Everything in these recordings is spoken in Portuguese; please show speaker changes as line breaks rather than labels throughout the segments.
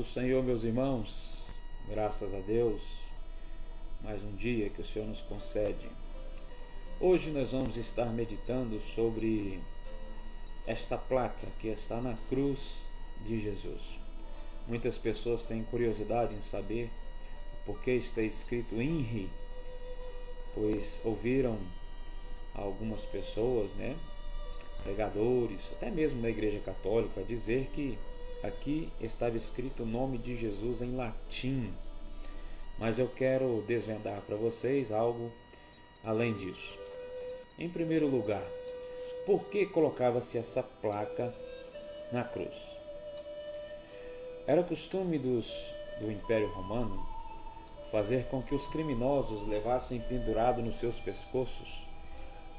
do Senhor, meus irmãos, graças a Deus, mais um dia que o Senhor nos concede. Hoje nós vamos estar meditando sobre esta placa que está na cruz de Jesus. Muitas pessoas têm curiosidade em saber por que está escrito INRI, pois ouviram algumas pessoas, pregadores, até mesmo da Igreja Católica, dizer que aqui estava escrito o nome de Jesus em latim. Mas eu quero desvendar para vocês algo além disso. Em primeiro lugar, por que colocava-se essa placa na cruz? Era costume do Império Romano fazer com que os criminosos levassem pendurado nos seus pescoços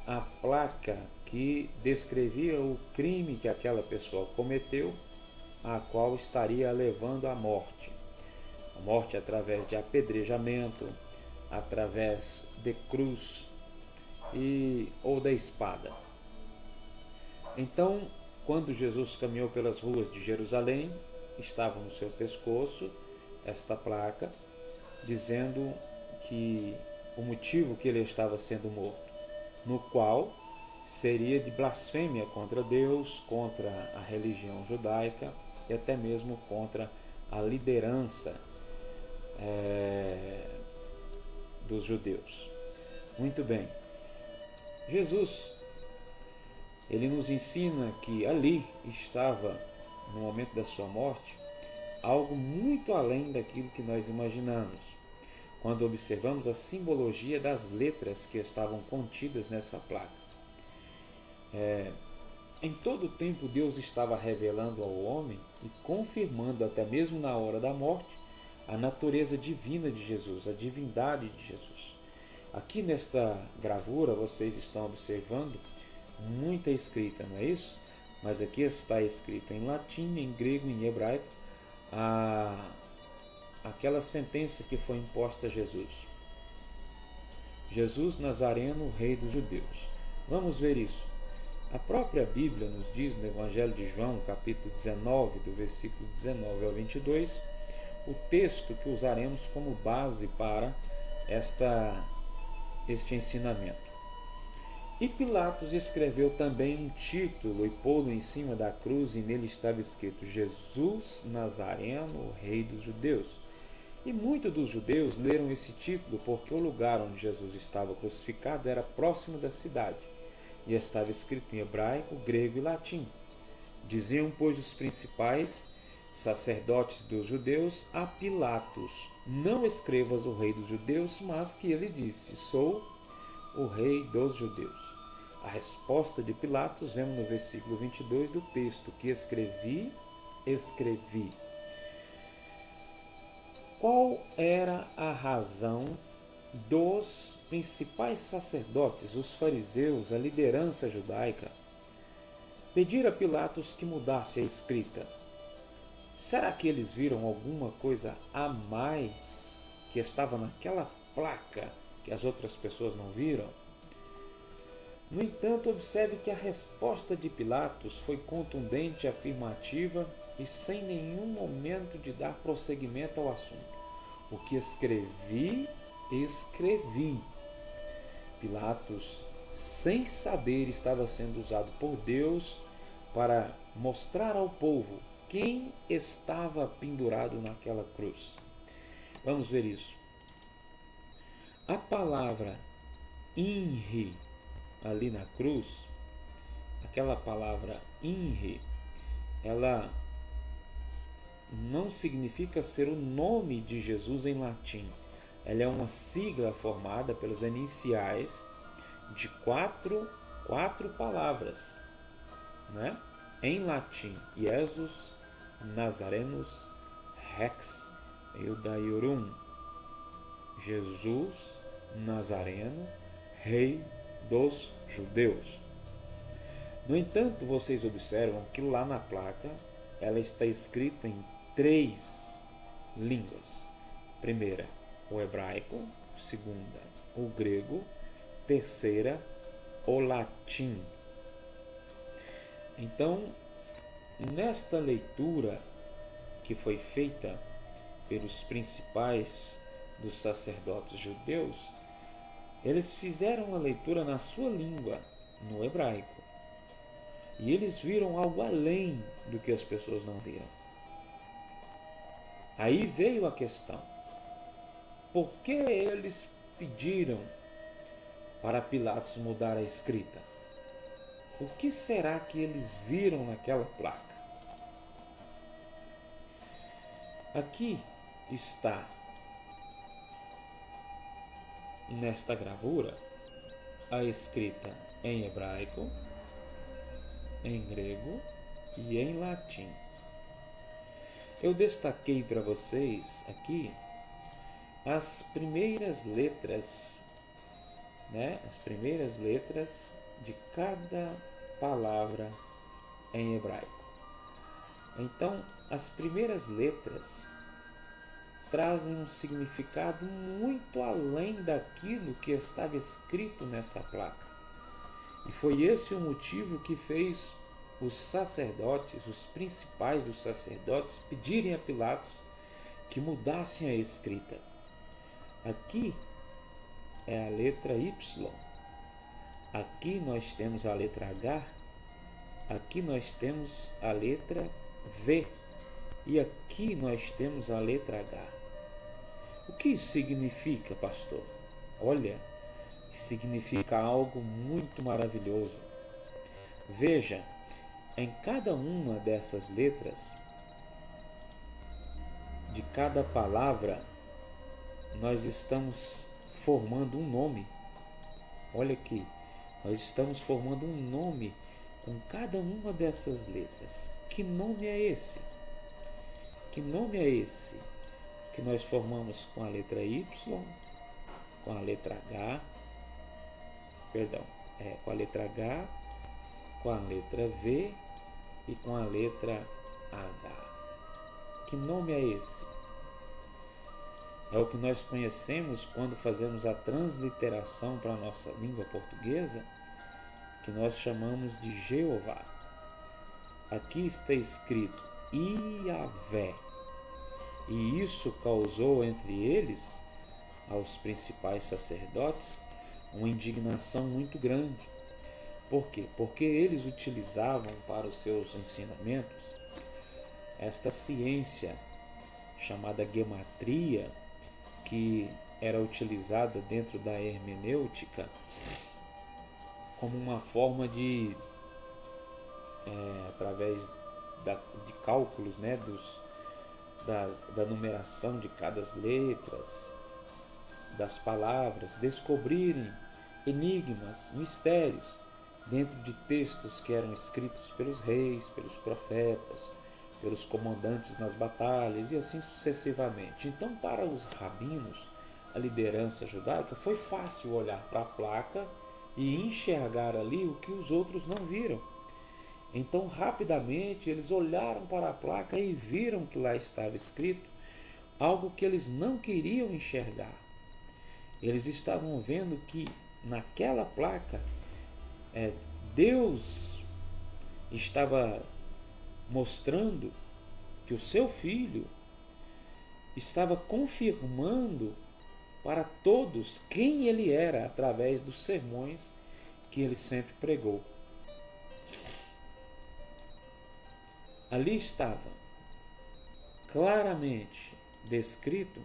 a placa que descrevia o crime que aquela pessoa cometeu, a qual estaria levando à morte. A morte através de apedrejamento, através de cruz ou da espada. Então, quando Jesus caminhou pelas ruas de Jerusalém, estava no seu pescoço esta placa, dizendo que o motivo que ele estava sendo morto, no qual seria de blasfêmia contra Deus, contra a religião judaica e até mesmo contra a liderança dos judeus. Muito bem. Jesus, ele nos ensina que ali estava, no momento da sua morte, algo muito além daquilo que nós imaginamos, quando observamos a simbologia das letras que estavam contidas nessa placa. Em todo o tempo Deus estava revelando ao homem e confirmando até mesmo na hora da morte a natureza divina de Jesus, a divindade de Jesus. Aqui nesta gravura vocês estão observando muita escrita, não é isso? Mas aqui está escrito em latim, em grego, em hebraico, aquela sentença que foi imposta a Jesus. Jesus Nazareno, Rei dos Judeus. Vamos ver isso. A própria Bíblia nos diz no Evangelho de João, capítulo 19, do versículo 19 ao 22, o texto que usaremos como base para este ensinamento. E Pilatos escreveu também um título e pô-lo em cima da cruz, e nele estava escrito: Jesus Nazareno, Rei dos Judeus. E muitos dos judeus leram esse título porque o lugar onde Jesus estava crucificado era próximo da cidade, e estava escrito em hebraico, grego e latim. Diziam, pois, os principais sacerdotes dos judeus a Pilatos: não escrevas o Rei dos Judeus, mas que ele disse: sou o Rei dos Judeus. A resposta de Pilatos vemos no versículo 22 do texto: que escrevi. Qual era a razão dos principais sacerdotes, os fariseus, a liderança judaica, pedir a Pilatos que mudasse a escrita? Será que eles viram alguma coisa a mais que estava naquela placa que as outras pessoas não viram? No entanto, observe que a resposta de Pilatos foi contundente, afirmativa e sem nenhum momento de dar prosseguimento ao assunto. O que escrevi. Pilatos, sem saber, estava sendo usado por Deus para mostrar ao povo quem estava pendurado naquela cruz. Vamos ver isso. A palavra INRI ali na cruz, aquela palavra INRI, ela não significa ser o nome de Jesus em latim. Ela é uma sigla formada pelas iniciais de quatro palavras, em latim: Jesus Nazarenus Rex Iudaiorum. Jesus Nazareno, Rei dos Judeus. No entanto, vocês observam que lá na placa ela está escrita em 3 línguas. Primeira, o hebraico; segunda, o grego; terceira, o latim. Então, nesta leitura, que foi feita pelos principais dos sacerdotes judeus, eles fizeram a leitura na sua língua, no hebraico. E eles viram algo além do que as pessoas não viram. Aí veio a questão: por que eles pediram para Pilatos mudar a escrita? O que será que eles viram naquela placa? Aqui está, nesta gravura, a escrita em hebraico, em grego e em latim. Eu destaquei para vocês aqui as primeiras letras, as primeiras letras de cada palavra em hebraico. Então, as primeiras letras trazem um significado muito além daquilo que estava escrito nessa placa. E foi esse o motivo que fez os sacerdotes, os principais dos sacerdotes, pedirem a Pilatos que mudassem a escrita. Aqui é a letra Y, aqui nós temos a letra H, aqui nós temos a letra V e aqui nós temos a letra H. O que isso significa, pastor? Olha, significa algo muito maravilhoso. Veja, em cada uma dessas letras, de cada palavra, nós estamos formando um nome. Olha aqui, nós estamos formando um nome com cada uma dessas letras. Que nome é esse? Que nome é esse que nós formamos com a letra Y, com a letra H, com a letra H, com a letra V e com a letra H? Que nome é esse? É o que nós conhecemos quando fazemos a transliteração para a nossa língua portuguesa, que nós chamamos de Jeová. Aqui está escrito Iavé, e isso causou entre eles, aos principais sacerdotes, uma indignação muito grande. Por quê? Porque eles utilizavam para os seus ensinamentos esta ciência chamada gematria, que era utilizada dentro da hermenêutica como uma forma de, através de cálculos, da numeração de cada letras, das palavras, descobrirem enigmas, mistérios dentro de textos que eram escritos pelos reis, pelos profetas, pelos comandantes nas batalhas e assim sucessivamente. Então, para os rabinos, a liderança judaica, foi fácil olhar para a placa e enxergar ali o que os outros não viram. Então, rapidamente, eles olharam para a placa e viram que lá estava escrito algo que eles não queriam enxergar. Eles estavam vendo que naquela placa Deus estava mostrando que o seu filho estava confirmando para todos quem ele era através dos sermões que ele sempre pregou. Ali estava claramente descrito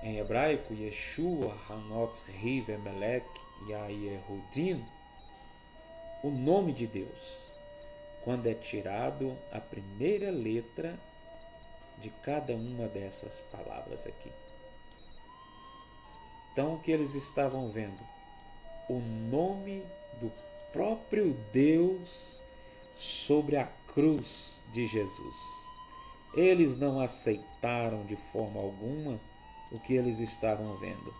em hebraico, Yeshua Hanotz Riv Emelech Yayehudim, o nome de Deus, quando é tirado a primeira letra de cada uma dessas palavras aqui. Então, o que eles estavam vendo? O nome do próprio Deus sobre a cruz de Jesus. Eles não aceitaram de forma alguma o que eles estavam vendo,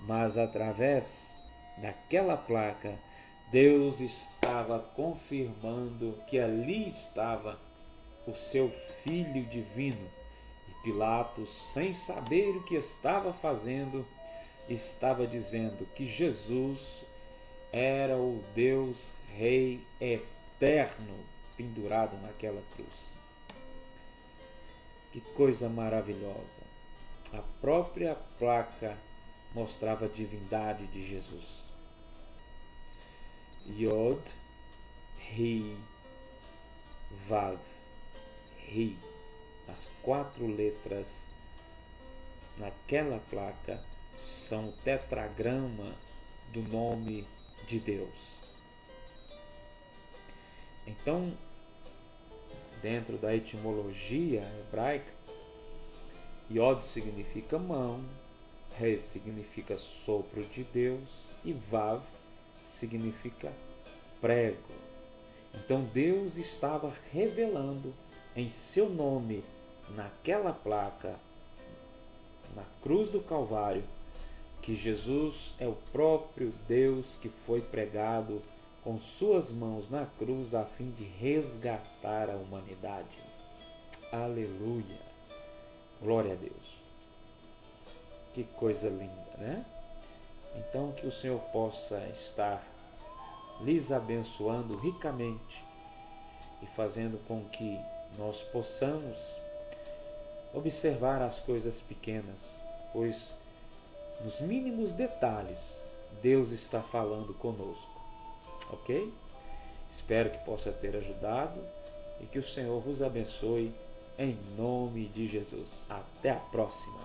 mas através daquela placa, Deus estava confirmando que ali estava o seu Filho divino. E Pilatos, sem saber o que estava fazendo, estava dizendo que Jesus era o Deus Rei eterno pendurado naquela cruz. Que coisa maravilhosa! A própria placa mostrava a divindade de Jesus. Yod, He, Vav, He. As 4 letras naquela placa são o tetragrama do nome de Deus. Então, dentro da etimologia hebraica, Yod significa mão, Re significa sopro de Deus e Vav significa prego. Então Deus estava revelando em seu nome, naquela placa, na cruz do Calvário, que Jesus é o próprio Deus que foi pregado com suas mãos na cruz a fim de resgatar a humanidade. Aleluia! Glória a Deus! Que coisa linda, né? Então que o Senhor possa estar lhes abençoando ricamente e fazendo com que nós possamos observar as coisas pequenas, pois nos mínimos detalhes Deus está falando conosco, ok? Espero que possa ter ajudado e que o Senhor vos abençoe em nome de Jesus. Até a próxima!